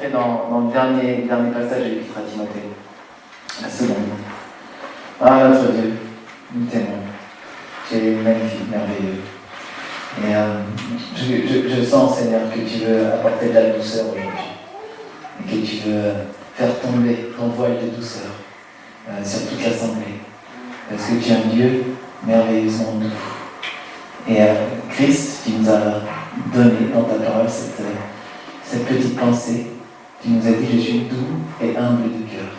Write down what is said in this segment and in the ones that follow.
rentrer dans le dernier passage de l'Épître à Timothée, la seconde. Ah, notre Dieu, nous t'aimons. Tu es magnifique, merveilleux. Et je sens, Seigneur, que tu veux apporter de la douceur aujourd'hui. Et que tu veux faire tomber ton voile de douceur sur toute l'assemblée. Parce que tu es un Dieu merveilleusement doux. Et Christ, tu nous as donné dans ta parole cette petite pensée. Tu nous as dit, je suis doux et humble de cœur.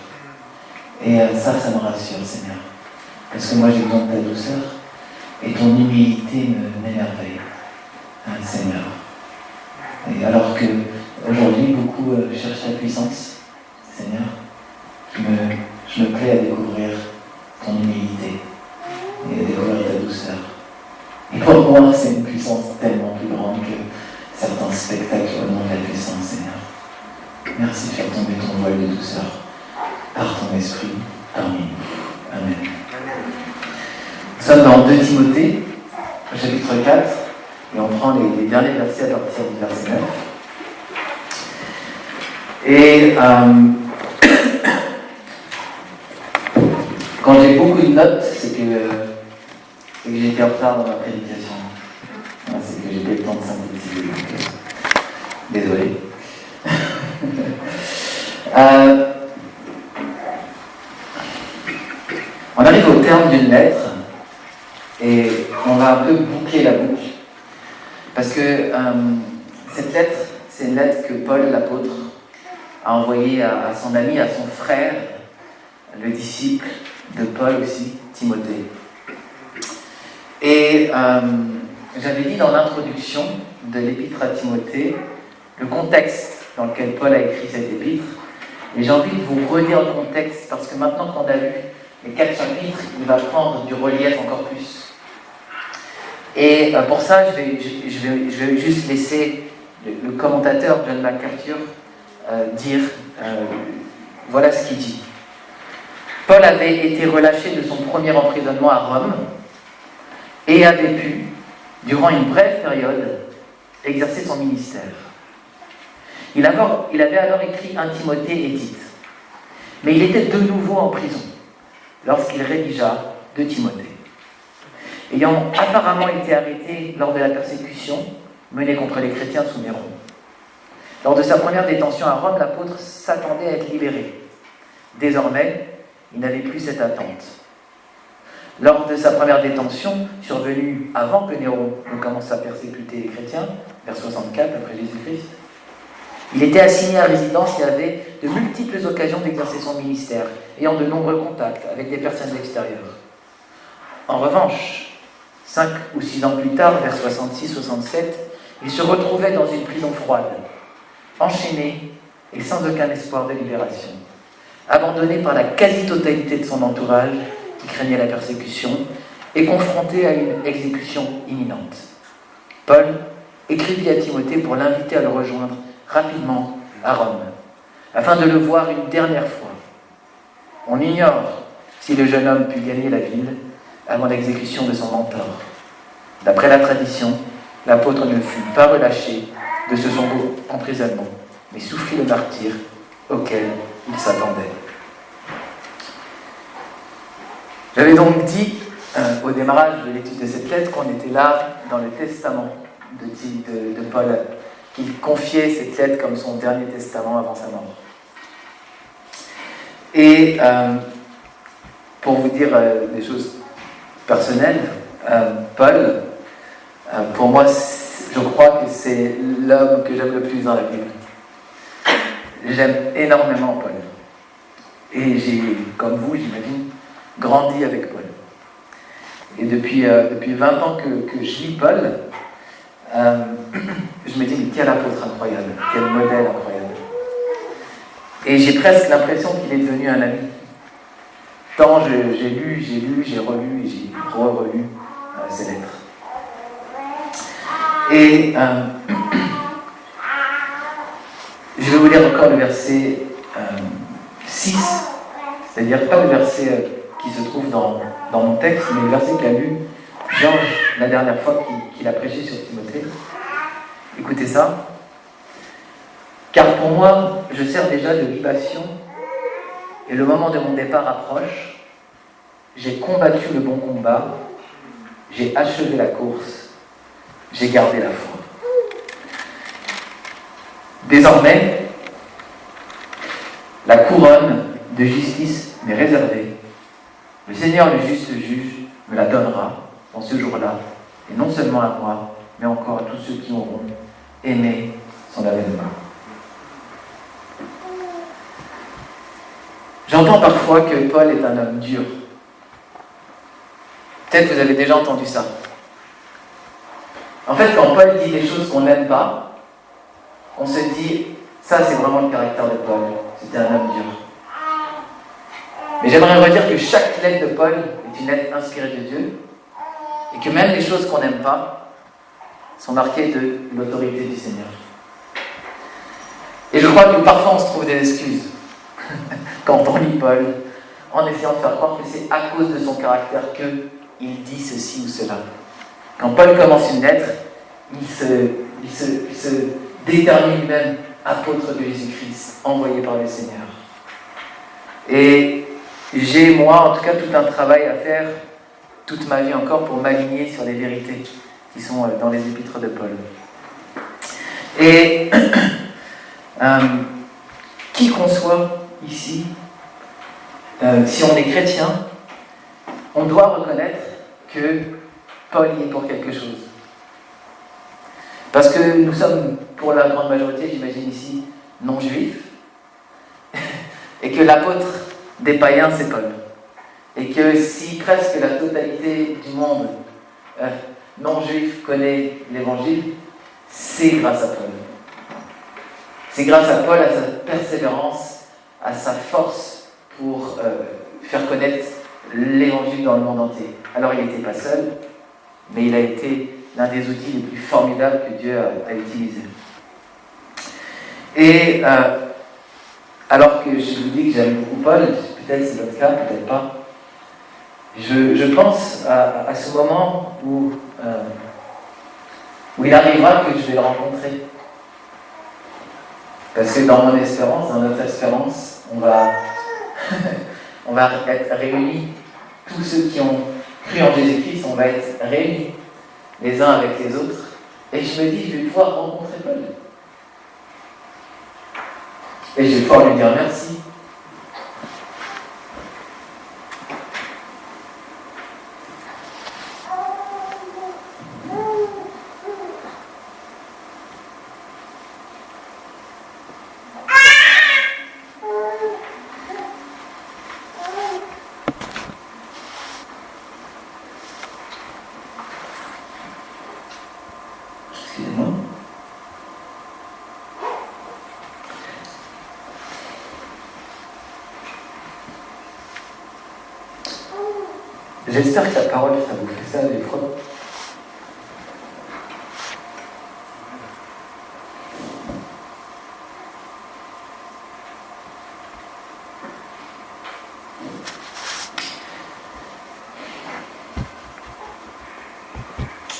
Et ça me rassure, Seigneur. Parce que moi, j'ai besoin de ta douceur. Et ton humilité m'émerveille, Seigneur. Et alors que aujourd'hui, beaucoup cherchent la puissance, Seigneur, je me plais à découvrir ton humilité et à découvrir ta douceur. Et pour moi, c'est une puissance tellement plus grande que certains spectacles au nom de la puissance, Seigneur. Merci de faire tomber ton voile de douceur par ton esprit parmi nous. Amen. Nous sommes dans 2 Timothée, au chapitre 4, et on prend les derniers versets à partir du verset 9. Et quand j'ai beaucoup de notes, c'est que j'étais en retard dans ma prédication. C'est que j'ai pas eu le temps de synthétiser. Désolé. On arrive au terme d'une lettre et on va un peu boucler la boucle. Parce que cette lettre, c'est une lettre que Paul, l'apôtre, a envoyée à son ami, à son frère, le disciple de Paul aussi, Timothée. Et j'avais dit dans l'introduction de l'épître à Timothée le contexte dans lequel Paul a écrit cette épître. Et j'ai envie de vous redire le contexte parce que maintenant qu'on a lu les 4 chapitres, il va prendre du relief encore plus. Et pour ça, je vais juste laisser le commentateur John MacArthur dire voilà ce qu'il dit. Paul avait été relâché de son premier emprisonnement à Rome et avait pu, durant une brève période, exercer son ministère. Il avait alors écrit 1 Timothée et Tite, mais il était de nouveau en prison lorsqu'il rédigea 2 Timothée. Ayant apparemment été arrêté lors de la persécution menée contre les chrétiens sous Néron. Lors de sa première détention à Rome, l'apôtre s'attendait à être libéré. Désormais, il n'avait plus cette attente. Lors de sa première détention, survenue avant que Néron ne commence à persécuter les chrétiens, vers 64 après Jésus-Christ, il était assigné à résidence et avait de multiples occasions d'exercer son ministère, ayant de nombreux contacts avec des personnes extérieures. En revanche, 5 ou 6 ans plus tard, vers 66-67, il se retrouvait dans une prison froide, enchaîné et sans aucun espoir de libération, abandonné par la quasi-totalité de son entourage qui craignait la persécution et confronté à une exécution imminente. Paul écrivit à Timothée pour l'inviter à le rejoindre rapidement à Rome, afin de le voir une dernière fois. On ignore si le jeune homme put gagner la ville avant l'exécution de son mentor. D'après la tradition, l'apôtre ne fut pas relâché de ce sombre emprisonnement, mais souffrit le martyre auquel il s'attendait. J'avais donc dit au démarrage de l'étude de cette lettre qu'on était là dans le testament de Paul, qu'il confiait cette lettre comme son dernier testament avant sa mort. Et pour vous dire des choses personnelles, Paul, pour moi, je crois que c'est l'homme que j'aime le plus dans la Bible. J'aime énormément Paul. Et j'ai, comme vous, j'imagine, grandi avec Paul. Et depuis 20 ans que je lis Paul, je me dis, mais quel apôtre incroyable, quel modèle incroyable. Et j'ai presque l'impression qu'il est devenu un ami. Tant j'ai lu, j'ai relu et j'ai relu ses lettres. Et je vais vous lire encore le verset 6, c'est-à-dire pas le verset qui se trouve dans mon texte, mais le verset qu'a lu Georges la dernière fois qu'il a prêché sur Timothée. Écoutez ça. Car pour moi, je sers déjà de libation et le moment de mon départ approche. J'ai combattu le bon combat, j'ai achevé la course, j'ai gardé la foi. Désormais, la couronne de justice m'est réservée. Le Seigneur, le juste juge, me la donnera dans ce jour-là, et non seulement à moi, mais encore à tous ceux qui auront aimé son avènement. J'entends parfois que Paul est un homme dur. Peut-être que vous avez déjà entendu ça. En fait, quand Paul dit des choses qu'on n'aime pas, on se dit, ça c'est vraiment le caractère de Paul. C'était un homme dur. Mais j'aimerais redire que chaque lettre de Paul est une lettre inspirée de Dieu, et que même les choses qu'on n'aime pas sont marquées de l'autorité du Seigneur. Et je crois que parfois on se trouve des excuses quand on lit Paul, en essayant de faire croire que c'est à cause de son caractère qu'il dit ceci ou cela. Quand Paul commence une lettre, il se détermine lui-même apôtre de Jésus-Christ, envoyé par le Seigneur. Et j'ai, moi, en tout cas, tout un travail à faire, toute ma vie encore, pour m'aligner sur les vérités qui sont dans les épîtres de Paul. Et qui qu'on soit ici, si on est chrétien, on doit reconnaître que Paul y est pour quelque chose. Parce que nous sommes, pour la grande majorité, j'imagine ici, non-juifs, et que l'apôtre des païens, c'est Paul. Et que si presque la totalité du monde non-juif connaît l'Évangile, c'est grâce à Paul. C'est grâce à Paul, à sa persévérance, à sa force pour faire connaître l'Évangile dans le monde entier. Alors il n'était pas seul, mais il a été l'un des outils les plus formidables que Dieu a utilisés. Et alors que je vous dis que j'aime beaucoup Paul, peut-être c'est votre cas, peut-être pas, je pense à ce moment où il arrivera que je vais le rencontrer. Parce que dans mon espérance, dans notre espérance, on va être réunis, tous ceux qui ont cru en Jésus-Christ, on va être réunis les uns avec les autres. Et je me dis, je vais pouvoir rencontrer Paul. Et je vais pouvoir lui dire merci. Excusez-moi. J'espère que la parole, ça vous fait ça des fois.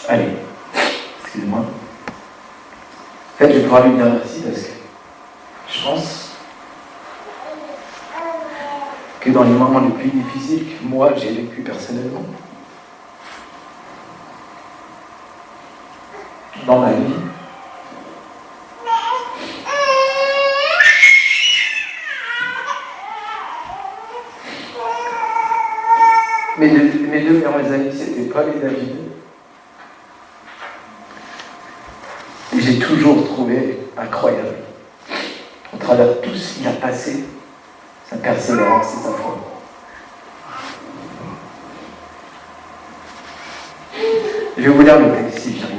Allez, excusez-moi. En fait, je vais pouvoir lui dire merci parce que je pense que dans les moments les plus difficiles que moi j'ai vécu personnellement, dans ma vie, mes deux meilleurs amis, c'était Paul et David. Et j'ai toujours trouvé incroyable, au travers de tout ce qu'il a passé, sa persévérance et sa foi. Je vais vous lire le texte si j'arrive.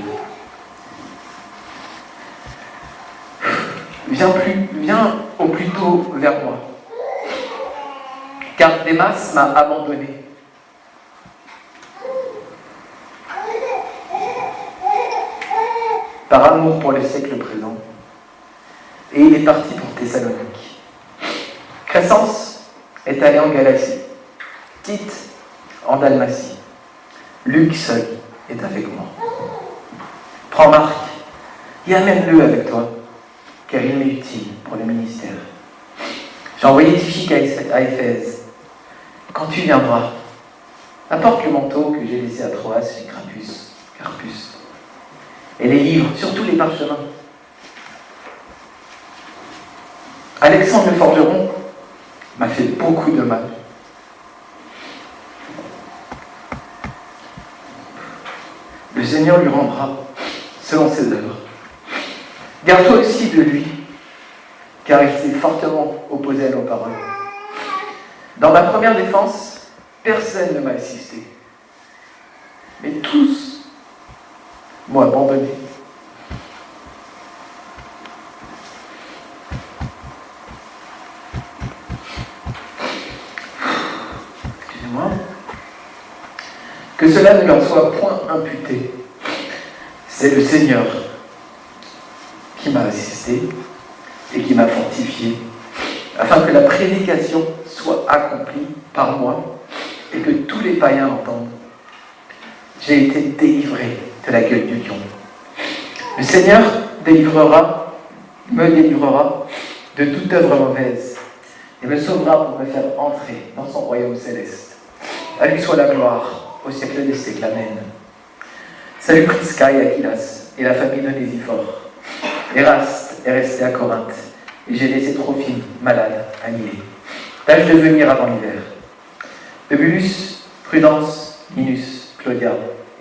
Viens au plus tôt vers moi, car Démas m'a abandonné. Par amour pour le siècle présent, et il est parti pour Thessalonique. Crescence est allé en Galatie, Tite en Dalmatie, Luc seul est avec moi. Prends Marc et amène-le avec toi, car il m'est utile pour le ministère. J'ai envoyé Tychique à Éphèse. Quand tu viendras, apporte le manteau que j'ai laissé à Troas chez Carpus. Et les livres, surtout les parchemins. Alexandre le forgeron m'a fait beaucoup de mal. Le Seigneur lui rendra selon ses œuvres. Garde-toi aussi de lui, car il s'est fortement opposé à nos paroles. Dans ma première défense, personne ne m'a assisté. Mais tous m'ont abandonné. Excusez-moi. Que cela ne leur soit point imputé. C'est le Seigneur qui m'a assisté et qui m'a fortifié, afin que la prédication soit accomplie par moi et que tous les païens l'entendent. J'ai été délivré de la gueule du lion. Le Seigneur me délivrera de toute œuvre mauvaise et me sauvera pour me faire entrer dans son royaume céleste. À lui soit la gloire au siècle des siècles. Amen. Salut Prisca et Aquilas et la famille de Nésiphore. Eraste est resté à Corinthe et j'ai laissé Trophime malade à Milet. Tâche de venir avant l'hiver. Eubulus, Prudence, Linus, Claudia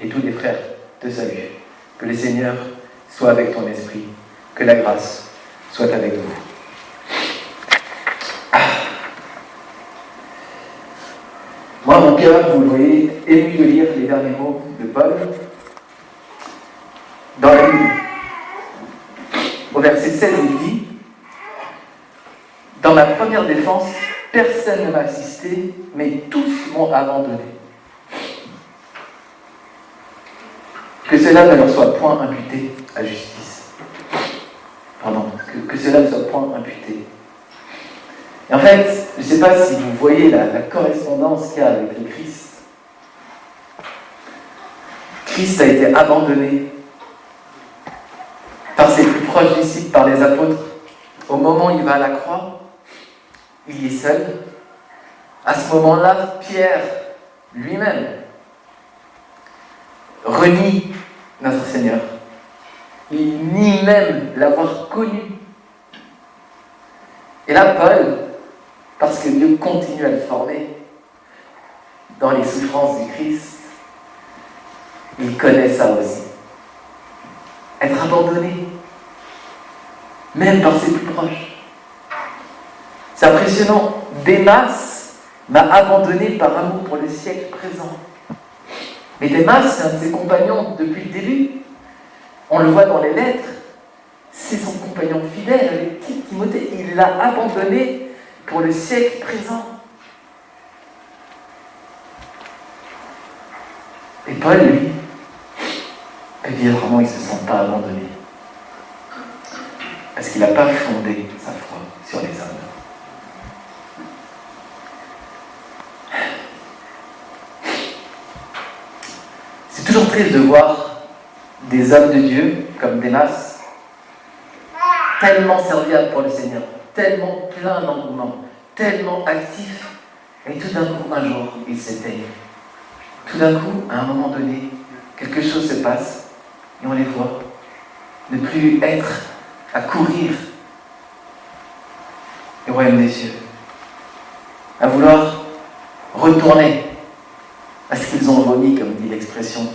et tous les frères te saluent. Que le Seigneur soit avec ton esprit, que la grâce soit avec vous. Moi, mon cœur, vous le voyez, ému de lire les derniers mots de Paul dans la Bible. Au verset 16, il dit « Dans ma première défense, personne ne m'a assisté, mais tous m'ont abandonné. Que cela ne leur soit point imputé à justice. » Pardon, que cela ne soit point imputé. Et en fait, je ne sais pas si vous voyez la correspondance qu'il y a avec le Christ. Christ a été abandonné par ses plus proches disciples, par les apôtres. Au moment où il va à la croix, il est seul. À ce moment-là, Pierre lui-même renie notre Seigneur. Il nie même l'avoir connu. Et là, Paul, parce que Dieu continue à le former dans les souffrances du Christ, il connaît ça aussi. Être abandonné, même par ses plus proches. C'est impressionnant. Démas m'a abandonné par amour pour le siècle présent. Mais Démas, c'est un de ses compagnons depuis le début. On le voit dans les lettres. C'est son compagnon fidèle avec qui Timothée. Il l'a abandonné pour le siècle présent. Et Paul, lui, peut dire vraiment qu'il ne se sent pas abandonné. Parce qu'il n'a pas fondé sa foi sur les hommes. C'est toujours triste de voir des hommes de Dieu, comme Démas, tellement serviables pour le Seigneur, tellement pleins d'engouement, tellement actifs, et tout d'un coup, un jour, ils s'éteignent. Tout d'un coup, à un moment donné, quelque chose se passe, et on les voit ne plus être à courir le royaume des cieux, à vouloir retourner à ce qu'ils ont vomi, comme dit l'expression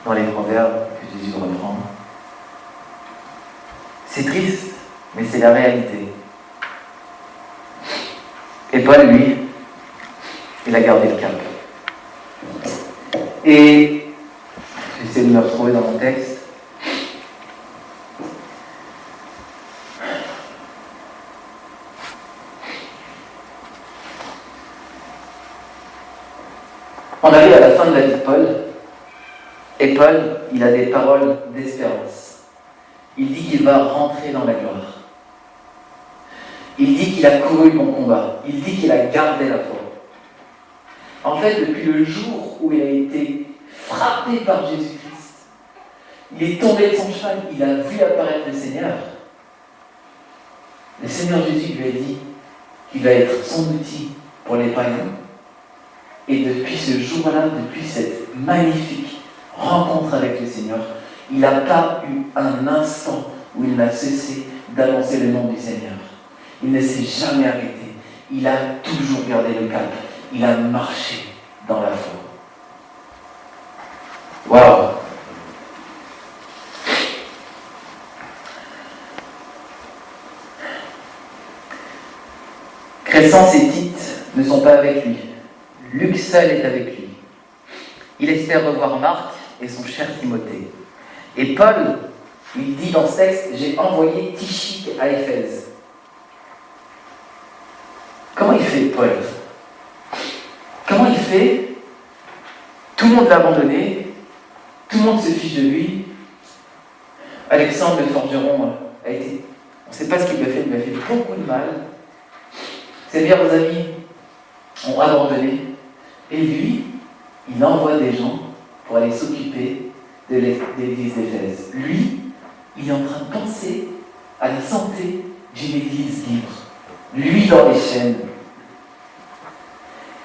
dans les proverbes que Jésus reprend. C'est triste, mais c'est la réalité. Et Paul, lui, il a gardé le cap. Et j'essaie de me retrouver dans mon texte. On arrive à la fin de la vie de Paul, et Paul, il a des paroles d'espérance. Il dit qu'il va rentrer dans la gloire. Il dit qu'il a couru le bon combat. Il dit qu'il a gardé la foi. En fait, depuis le jour où il a été frappé par Jésus-Christ, il est tombé de son cheval, il a vu apparaître le Seigneur Seigneur Jésus lui a dit qu'il va être son outil pour les païens. Et depuis ce jour-là, depuis cette magnifique rencontre avec le Seigneur, il n'a pas eu un instant où il n'a cessé d'annoncer le nom du Seigneur. Il ne s'est jamais arrêté. Il a toujours gardé le cap. Il a marché dans la foi. Waouh! Crescence et Tite ne sont pas avec lui. Luc seul est avec lui. Il espère revoir Marc et son cher Timothée. Et Paul, il dit dans ce texte, j'ai envoyé Tychik à Éphèse. Comment il fait, Paul? Comment il fait? Tout le monde l'a abandonné, tout le monde se fiche de lui. Alexandre le forgeron a été... On ne sait pas ce qu'il lui a fait, il lui a fait beaucoup de mal. Ses meilleurs amis ont abandonné. Et lui, il envoie des gens pour aller s'occuper de l'église d'Éphèse. Lui, il est en train de penser à la santé d'une église libre. Lui dans les chaînes.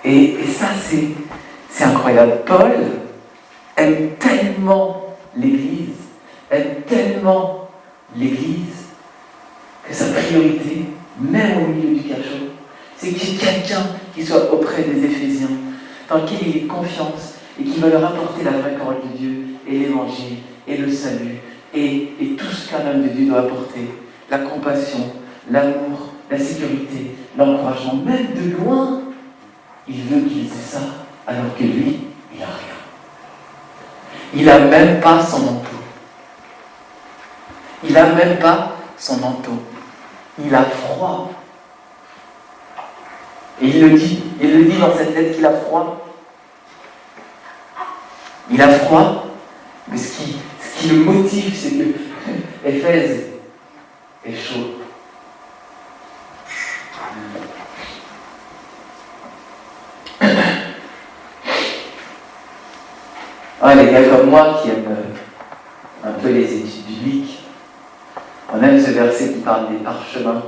Et ça, c'est incroyable. Paul aime tellement l'église, que sa priorité, même au milieu du cachot, c'est qu'il y ait quelqu'un qui soit auprès des Éphésiens, dans lequel il ait confiance et qui va leur apporter la vraie parole de Dieu et l'évangile et le salut et tout ce qu'un homme de Dieu doit apporter, la compassion, l'amour, la sécurité, l'encouragement, même de loin. Il veut qu'ils aient ça, alors que lui, il n'a rien. Il n'a même pas son manteau. Il n'a même pas son manteau. Il a froid. Et il le dit dans cette lettre qu'il a froid. Il a froid, mais ce qui le motive, c'est que Éphèse est chaud. Les gars comme moi qui aiment un peu les études bibliques, on aime ce verset qui parle des parchemins.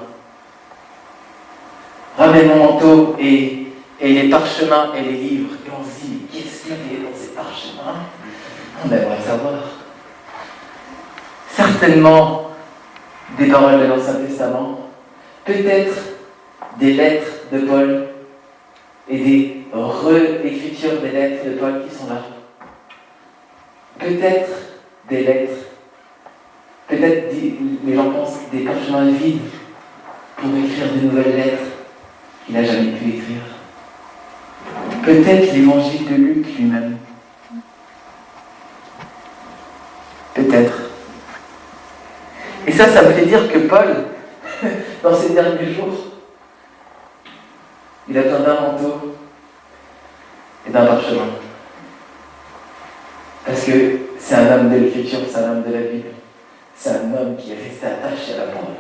Remets mon manteau et les parchemins et les livres. Et on se dit, mais qu'est-ce qu'il y a dans ces parchemins? On aimerait savoir. Certainement des paroles de l'Ancien Testament, peut-être des lettres de Paul et des réécritures des lettres de Paul qui sont là. Peut-être des lettres, peut-être les gens pensent des parchemins vides pour écrire de nouvelles lettres qu'il n'a jamais pu écrire. Peut-être l'évangile de Luc lui-même. Peut-être. Et ça me fait dire que Paul, dans ces derniers jours, il a besoin d'un manteau et d'un parchemin. Parce que c'est un homme de l'écriture, c'est un homme de la Bible. C'est un homme qui est resté attaché à la parole.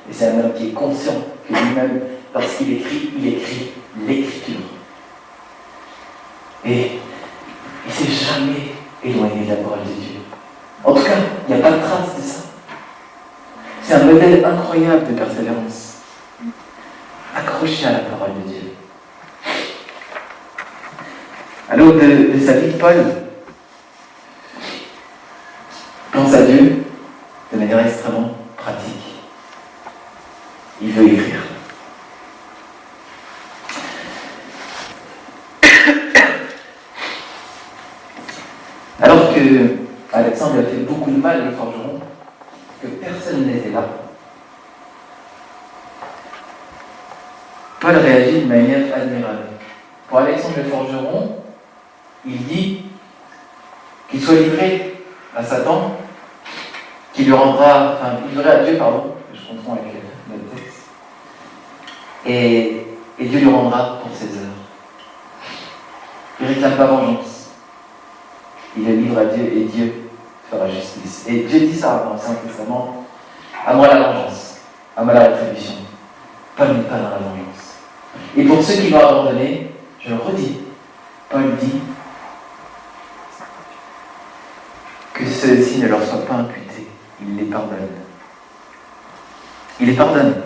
Et c'est un homme qui est conscient que lui-même, lorsqu'il écrit, il écrit l'écriture. Et il ne s'est jamais éloigné de la parole de Dieu. En tout cas, il n'y a pas de trace de ça. C'est un modèle incroyable de persévérance. Accroché à la parole de Dieu. Alors, de sa vie, Paul pense à Dieu de manière extrêmement pratique. Il veut écrire. Alors que Alexandre a fait beaucoup de mal le forgeron, que personne n'était là, Paul réagit de manière admirable. Pour Alexandre le forgeron, il dit qu'il soit livré à Satan, qu'il lui rendra, livré à Dieu, pardon, je confonds avec le texte, et Dieu lui rendra pour ses heures. Il ne réclame pas vengeance. Il le livre à Dieu et Dieu fera justice. Et Dieu dit ça dans l'Ancien Testament, à moi la vengeance, à moi la rétribution. Paul n'est pas dans la vengeance. Et pour ceux qui l'ont abandonné, je le redis, Paul dit que ceux-ci ne leur soient pas imputés. Il les pardonne. Il les pardonne.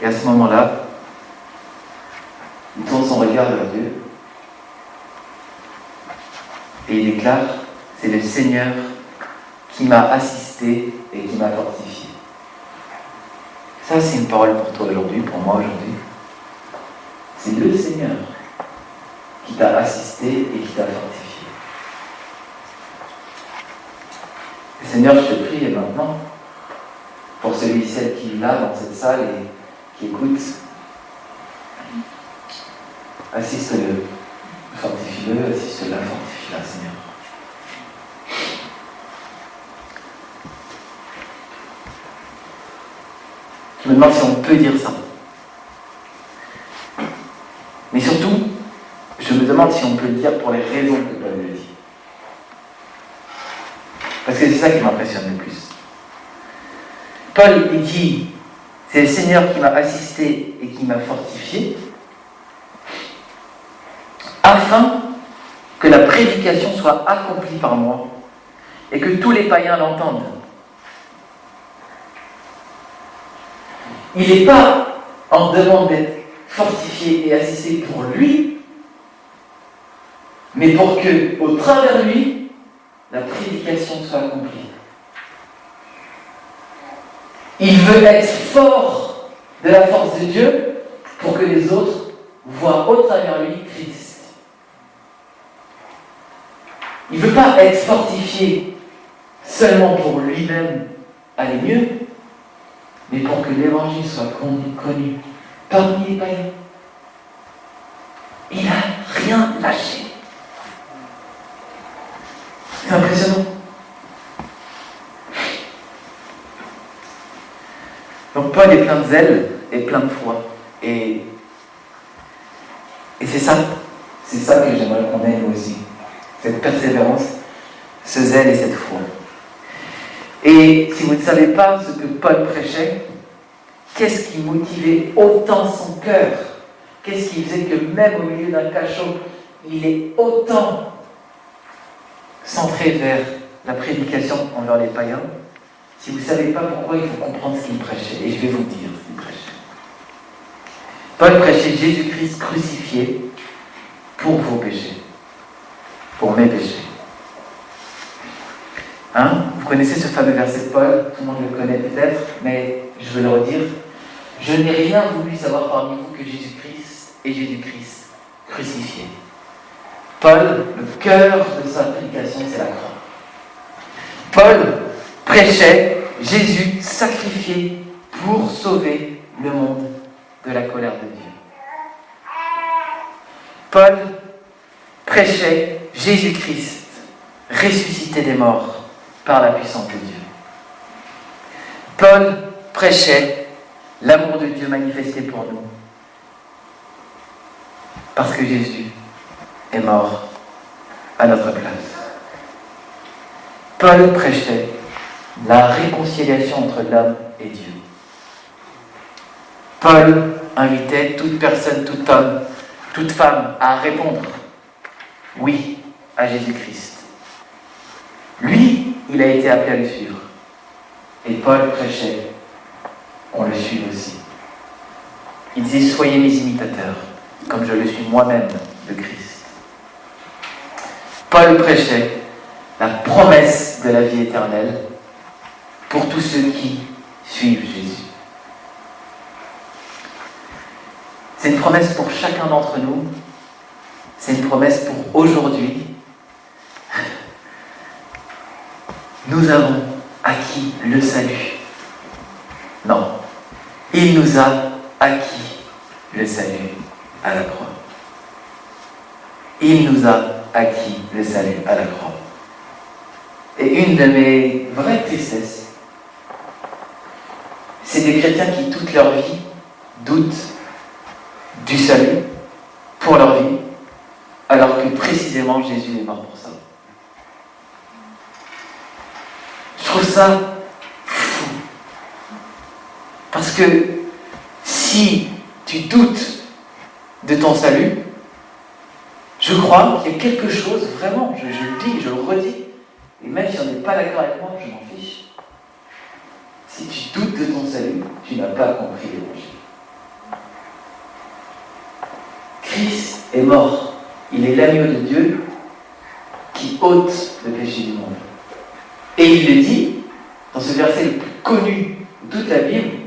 Et à ce moment-là, il tourne son regard vers Dieu et il déclare, c'est le Seigneur qui m'a assisté et qui m'a fortifié. Ça, c'est une parole pour toi aujourd'hui, pour moi aujourd'hui. C'est le Seigneur qui t'a assisté et qui t'a fortifié. Et Seigneur, je te prie, et maintenant, pour celui et celle qui est là dans cette salle et qui écoute, assiste-le, fortifie-le, assiste-la, fortifie-la, Seigneur. Je me demande si on peut dire ça. Mais surtout, je me demande si on peut le dire pour les raisons que Paul le dit. Parce que c'est ça qui m'impressionne le plus. Paul, il dit, c'est le Seigneur qui m'a assisté et qui m'a fortifié, afin que la prédication soit accomplie par moi et que tous les païens l'entendent. Il n'est pas en demande d'être fortifié et assisté pour lui, mais pour que, au travers de lui, la prédication soit accomplie. Il veut être fort de la force de Dieu pour que les autres voient au travers lui Christ. Il ne veut pas être fortifié seulement pour lui-même aller mieux, mais pour que l'évangile soit connu parmi les païens. Il n'a rien lâché. C'est impressionnant. Donc Paul est plein de zèle et plein de foi. Et c'est ça que j'aimerais qu'on ait nous aussi. Cette persévérance, ce zèle et cette foi. Et si vous ne savez pas ce que Paul prêchait, qu'est-ce qui motivait autant son cœur? Qu'est-ce qui faisait que même au milieu d'un cachot, il est autant centré vers la prédication envers les païens? Si vous ne savez pas pourquoi, il faut comprendre ce qu'il prêchait. Et je vais vous dire ce qu'il prêchait. Paul prêchait Jésus-Christ crucifié pour vos péchés, pour mes péchés. Vous connaissez ce fameux verset de Paul, tout le monde le connaît peut-être, mais je veux le redire. Je n'ai rien voulu savoir parmi vous que Jésus-Christ et Jésus-Christ crucifié. Paul, le cœur de sa prédication, c'est la croix. Paul prêchait Jésus sacrifié pour sauver le monde de la colère de Dieu. Paul prêchait Jésus-Christ ressuscité des morts par la puissance de Dieu. Paul prêchait l'amour de Dieu manifesté pour nous parce que Jésus est mort à notre place. Paul prêchait la réconciliation entre l'homme et Dieu. Paul invitait toute personne, tout homme, toute femme à répondre oui à Jésus-Christ. Lui, il a été appelé à le suivre. Et Paul prêchait qu'on le suive aussi. Il disait, soyez mes imitateurs, comme je le suis moi-même de Christ. Paul prêchait la promesse de la vie éternelle pour tous ceux qui suivent Jésus. C'est une promesse pour chacun d'entre nous. C'est une promesse pour aujourd'hui. Nous avons acquis le salut. Non. Il nous a acquis le salut à la croix. Il nous a acquis le salut à la croix. Et une de mes vraies tristesses, c'est des chrétiens qui, toute leur vie, doutent du salut pour leur vie, alors que précisément Jésus est mort pour ça. Je trouve ça fou. Parce que si tu doutes de ton salut, je crois qu'il y a quelque chose, vraiment, je le dis, je le redis, et même si on n'est pas d'accord avec moi, je m'en fiche. Si tu doutes de ton salut, tu n'as pas compris l'évangile. Fils est mort. Il est l'agneau de Dieu qui ôte le péché du monde. Et il le dit dans ce verset le plus connu de toute la Bible,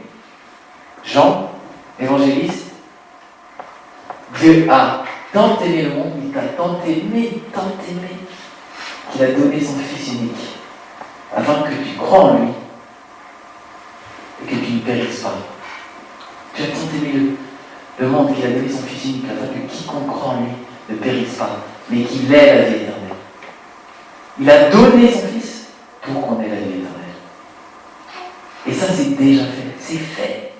Jean, évangéliste, Dieu a tant aimé le monde, il t'a tant aimé, qu'il a donné son Fils unique, afin que tu crois en lui et que tu ne périsses pas. Tu as tant aimé le monde qu'il a donné son Fils unique, afin que quiconque croit en lui ne périsse pas, mais qu'il ait la vie éternelle. Il a donné son Fils pour qu'on ait la vie éternelle. Et ça, c'est déjà fait, c'est fait.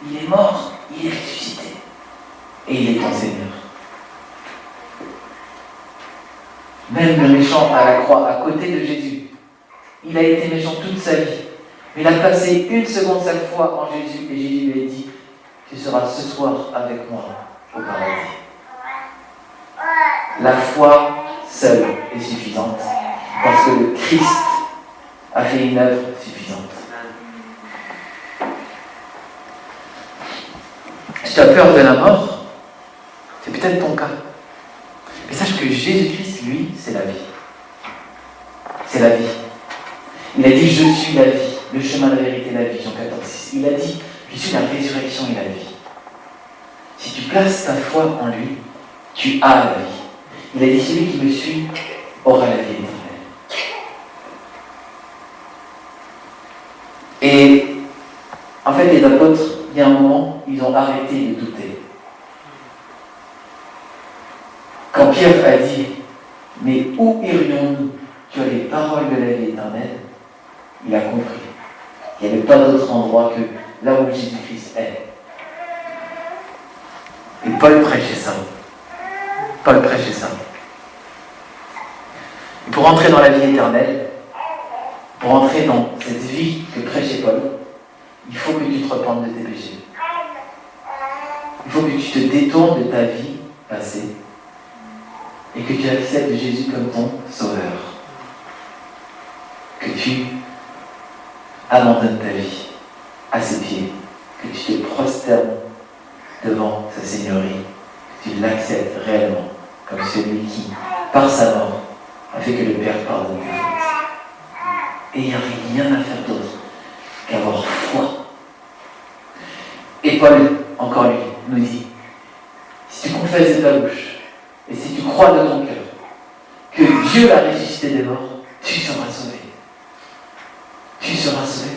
Il est mort, il est ressuscité. Et il est ton Seigneur. Même le méchant à la croix, à côté de Jésus, il a été méchant toute sa vie. Mais il a passé une seconde sa foi en Jésus et Jésus lui a dit, tu seras ce soir avec moi au paradis. La foi seule est suffisante parce que le Christ a fait une œuvre suffisante. Si tu as peur de la mort, c'est peut-être ton cas. Mais sache que Jésus-Christ, lui, c'est la vie. C'est la vie. Il a dit, je suis la vie, le chemin, la vérité, la vie, Jean 14,6. Il a dit, je suis la résurrection et la vie. Si tu places ta foi en lui, tu as la vie. Il a dit, celui qui me suit aura la vie éternelle. Et en fait, les apôtres, il y a un moment, ils ont arrêté de douter. Quand Pierre a dit, mais où irions-nous? Tu as les paroles de la vie éternelle. Il a compris. Il n'y avait pas d'autre endroit que là où Jésus-Christ est. Et Paul prêchait ça. Paul prêchait ça. Et pour entrer dans la vie éternelle, pour entrer dans cette vie que prêchait Paul, il faut que tu te repentes de tes péchés. Il faut que tu te détournes de ta vie passée et que tu acceptes Jésus comme ton sauveur. Que tu abandonnes ta vie à ses pieds, que tu te prosternes devant sa seigneurie, que tu l'acceptes réellement comme celui qui, par sa mort, a fait que le Père pardonne tes fautes. Et il n'y a rien à faire d'autre qu'avoir foi. Et Paul, encore lui, nous dit, si tu confesses de ta bouche, et si tu crois de ton cœur, que Dieu l'a ressuscité des morts, tu seras sauvé. Tu seras sauvé.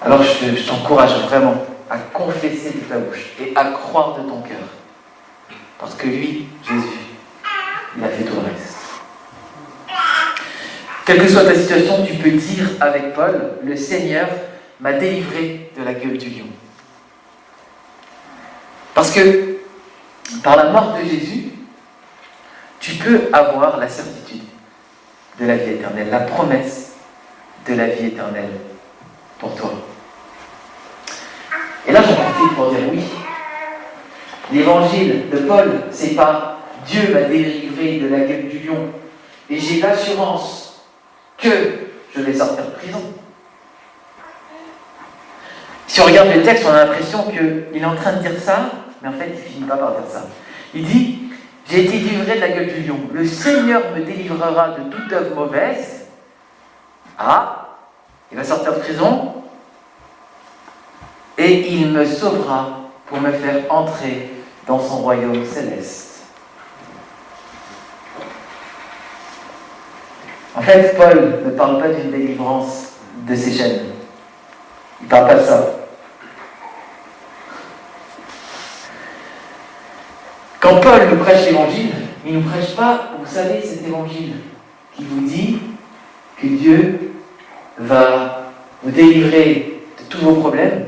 Alors je t'encourage vraiment à confesser de ta bouche et à croire de ton cœur. Parce que lui, Jésus, il a fait tout le reste. Quelle que soit ta situation, tu peux dire avec Paul, le Seigneur m'a délivré de la gueule du lion. Parce que par la mort de Jésus, tu peux avoir la certitude de la vie éternelle, la promesse de la vie éternelle pour toi. Et là, j'en profite pour dire oui. L'évangile de Paul, c'est pas Dieu m'a délivré de la gueule du lion et j'ai l'assurance que je vais sortir de prison. Si on regarde le texte, on a l'impression qu'il est en train de dire ça, mais en fait, il finit pas par dire ça. Il dit, j'ai été délivré de la gueule du lion. Le Seigneur me délivrera de toute œuvre mauvaise. Ah, il va sortir de prison et il me sauvera pour me faire entrer dans son royaume céleste. En fait, Paul ne parle pas d'une délivrance de ses chaînes. Il ne parle pas de ça. Quand Paul nous prêche l'évangile, il ne nous prêche pas, vous savez, cet évangile qui vous dit que Dieu va vous délivrer de tous vos problèmes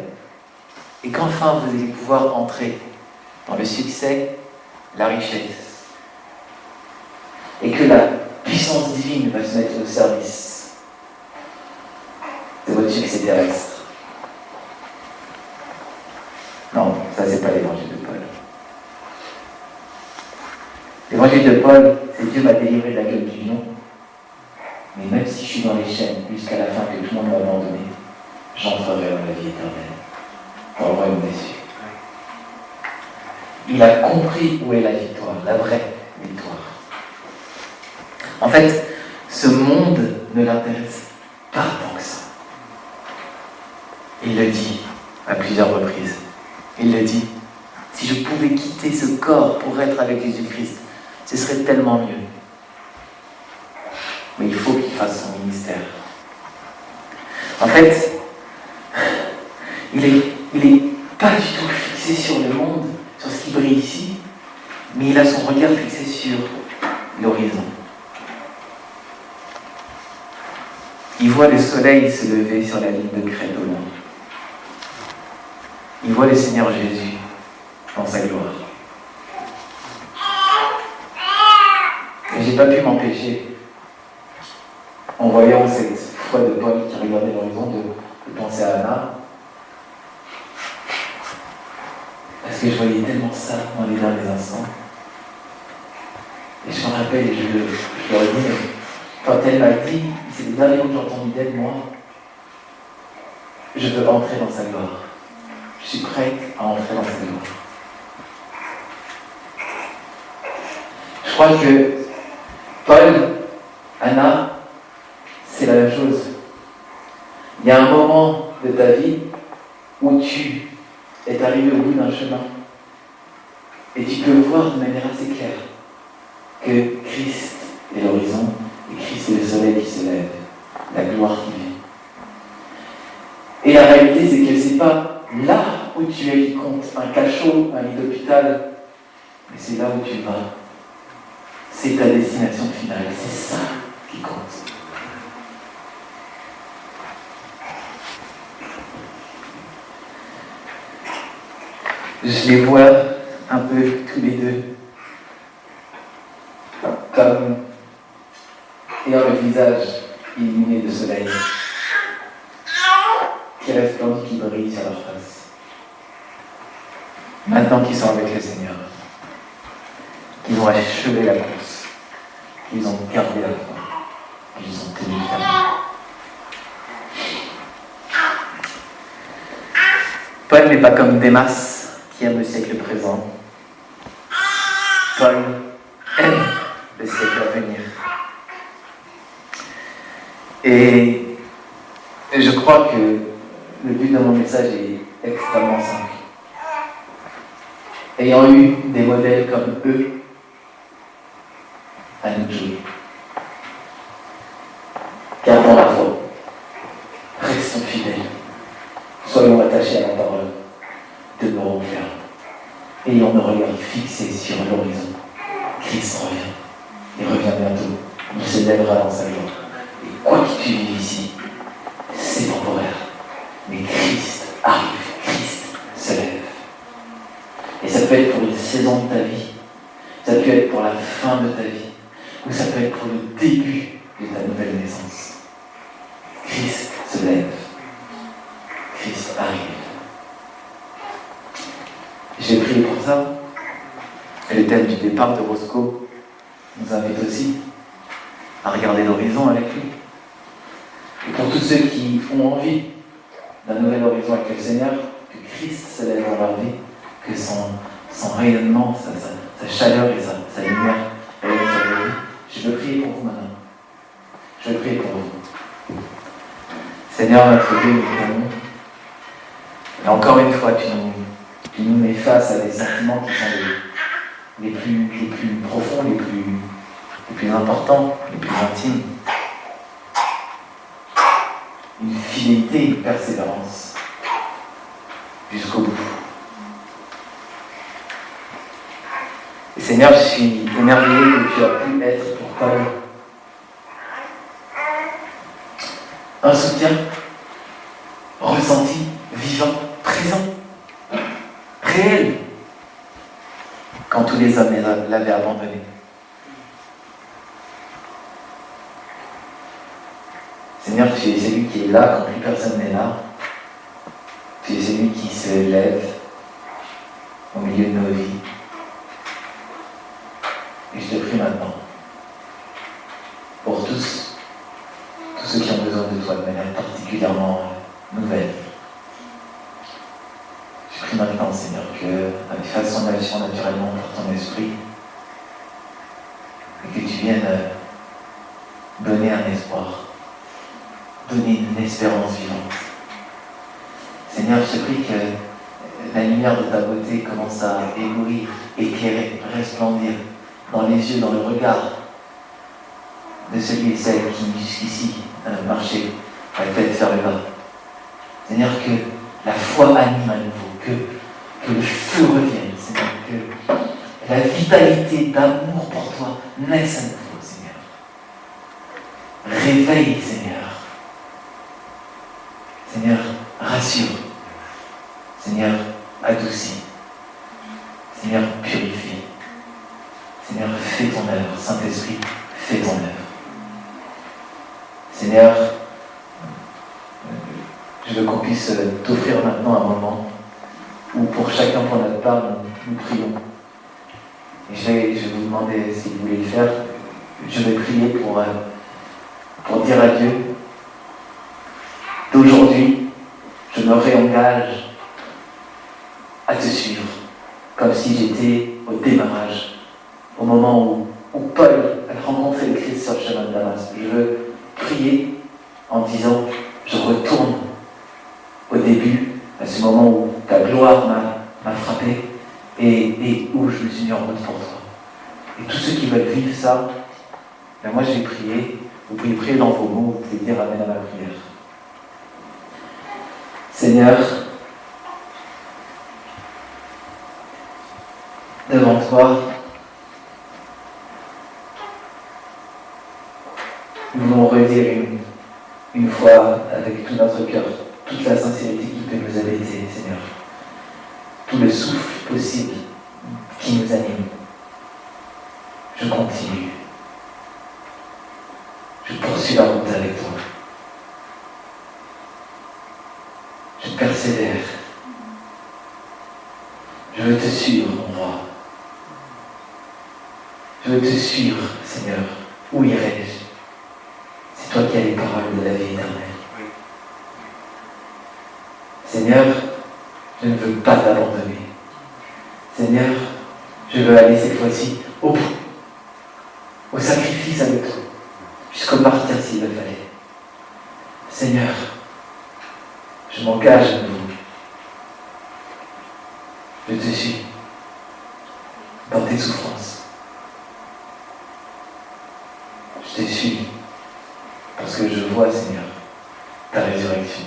et qu'enfin vous allez pouvoir entrer dans le succès, la richesse. Et que la puissance divine va se mettre au service de votre succès terrestre. Non, ça c'est pas l'évangile de Paul. L'évangile de Paul, c'est Dieu m'a délivré de la gueule du lion, mais même si je suis dans les chaînes jusqu'à la fin que tout le monde m'a abandonné, j'entrerai dans la vie éternelle, dans le royaume des cieux. Il a compris où est la victoire, la vraie victoire. En fait, ce monde ne l'intéresse pas tant que ça. Il le dit à plusieurs reprises. Il le dit, si je pouvais quitter ce corps pour être avec Jésus-Christ, ce serait tellement mieux. Mais il faut qu'il fasse son ministère. En fait, il est pas du tout fixé sur le monde, sur ce qui brille ici, mais il a son regard fixé sur l'horizon. Il voit le soleil se lever sur la ligne de crête au loin. Il voit le Seigneur Jésus dans sa gloire. Et j'ai pas pu m'empêcher, en voyant cette foi de Paul qui regardait l'horizon, de penser à Anna. Parce que je voyais tellement ça dans les derniers instants. Et je me rappelle, et je leur ai dit, quand elle m'a dit, c'est les derniers mots que j'ai entendus d'elle, moi, je veux entrer dans sa gloire. Je suis prête à entrer dans sa gloire. Je crois que Paul, Anna, c'est la même chose. Il y a un moment de ta vie où tu es arrivé au bout d'un chemin et tu peux voir de manière assez claire que Christ est l'horizon et Christ est le soleil qui se lève, la gloire qui vient. Et la réalité, c'est que c'est pas là où tu es qui compte, un cachot, un lit d'hôpital, mais c'est là où tu vas. C'est ta destination finale, c'est ça qui compte. Je les vois un peu tous les deux comme ayant le visage illuminé de soleil qui resplendit, qui brille sur leur face. Maintenant qu'ils sont avec le Seigneur, qu'ils ont achevé la course, qu'ils ont gardé la foi, qu'ils ont tenu ferme. Paul n'est pas comme Démas qui aime le siècle présent. Paul aime le siècle à venir. Et je crois que le but de mon message est extrêmement simple. Ayant eu des modèles comme eux, à nous de jouer. Gardons la foi. Restons fidèles. Soyons attachés à la parole. Demeurons fermes. Ayons nos regards fixés sur l'horizon. Christ revient. Il revient bientôt. Il se lèvera dans sa gloire. Et quoi que tu vives ici, c'est temporaire. Mais Christ arrive. Christ se lève. Et ça peut être pour une saison de ta vie. Ça peut être pour la fin de ta vie. Ou ça peut être pour le début de ta nouvelle naissance. Christ se lève. Christ arrive. J'ai prié pour ça. Et le thème du départ de Roscoe nous invite aussi à regarder l'horizon avec lui. Et pour tous ceux qui ont envie d'un nouvel horizon avec le Seigneur, que Christ se lève dans leur vie, que son rayonnement, sa chaleur et sa lumière rayonnent sur leur vie. Je veux prier pour vous maintenant. Je veux prier pour vous. Seigneur, notre Dieu, nous t'aimons. Et encore une fois, tu nous mets face à des sentiments qui sont les plus profonds, les plus importants, les plus intimes. Une fidélité, une persévérance jusqu'au bout. Et Seigneur, je suis émerveillé que tu as pu être pour Paul un soutien ressenti, vivant, présent, réel, quand tous les hommes l'avaient abandonné. Seigneur, tu es celui qui est là quand plus personne n'est là. Tu es celui qui se lève au milieu de nos vies. Et je te prie maintenant, pour tous ceux qui ont besoin de toi de manière particulièrement nouvelle. Je prie maintenant, Seigneur, que tu fasses son action naturellement par ton esprit et que tu viennes donner un espoir, donner une espérance vivante. Seigneur, je te prie que la lumière de ta beauté commence à éblouir, éclairer, resplendir dans les yeux, dans le regard de celui et celle qui jusqu'ici marchaient à la tête vers le bas. Seigneur, que la foi anime à nouveau, que le feu revienne, Seigneur, que la vitalité d'amour pour toi naisse à nouveau, Seigneur. Réveille, Seigneur. Seigneur, rassure. Seigneur, adoucis. Seigneur, purifie. Seigneur, fais ton œuvre. Saint-Esprit, fais ton œuvre. Seigneur, je veux qu'on puisse t'offrir maintenant un moment où pour chacun pour notre part, nous prions. Et je vais vous demander si vous voulez le faire. Je vais prier pour dire à Dieu, d'aujourd'hui, je me réengage à te suivre, comme si j'étais au démarrage, au moment où Paul a rencontré le Christ sur le chemin de Damas. Je veux prier en disant, je retourne au début, à ce moment où ta gloire m'a frappé et où je me suis mis en route pour toi. Et tous ceux qui veulent vivre ça, ben moi je vais prier. Vous pouvez prier dans vos mots, vous pouvez dire Amen à ma prière. Seigneur, devant toi, nous voulons redire une fois avec tout notre cœur, toute la sincérité qui peut nous habiter, Seigneur. Tout le souffle possible qui nous anime. Je continue. Je poursuis la route avec toi. Je persévère. Je veux te suivre, mon roi. Je veux te suivre, Seigneur. Où irai-je? C'est toi qui as les paroles de la vie éternelle. Seigneur, je ne veux pas t'abandonner. Seigneur, je veux aller cette fois-ci au bout, au sacrifice avec toi, jusqu'au martyr s'il le fallait. Seigneur, je m'engage à nouveau. Je te suis dans tes souffrances. Je te suis parce que je vois, Seigneur, ta résurrection.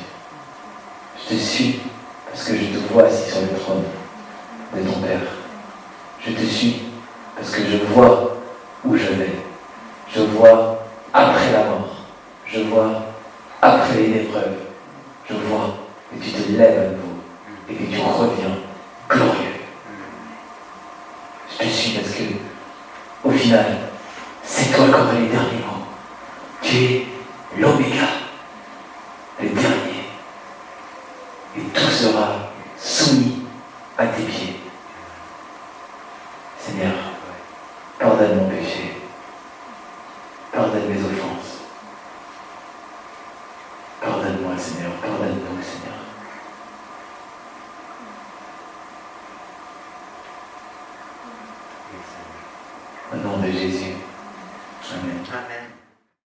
Je te suis parce que je te vois assis sur le trône de ton Père. Je te suis parce que je vois où je vais. Je vois après la mort. Je vois après les épreuves. Je vois que tu te lèves à nouveau et que tu reviens glorieux. Je te suis parce que, au final, c'est toi qui auras les derniers mots. Tu es l'oméga, le dernier. Et tout sera soumis à tes pieds. Seigneur, pardonne mon péché. Pardonne mes offenses. Pardonne-moi, Seigneur. Pardonne-nous, Seigneur. Au nom de Jésus. Amen. Amen.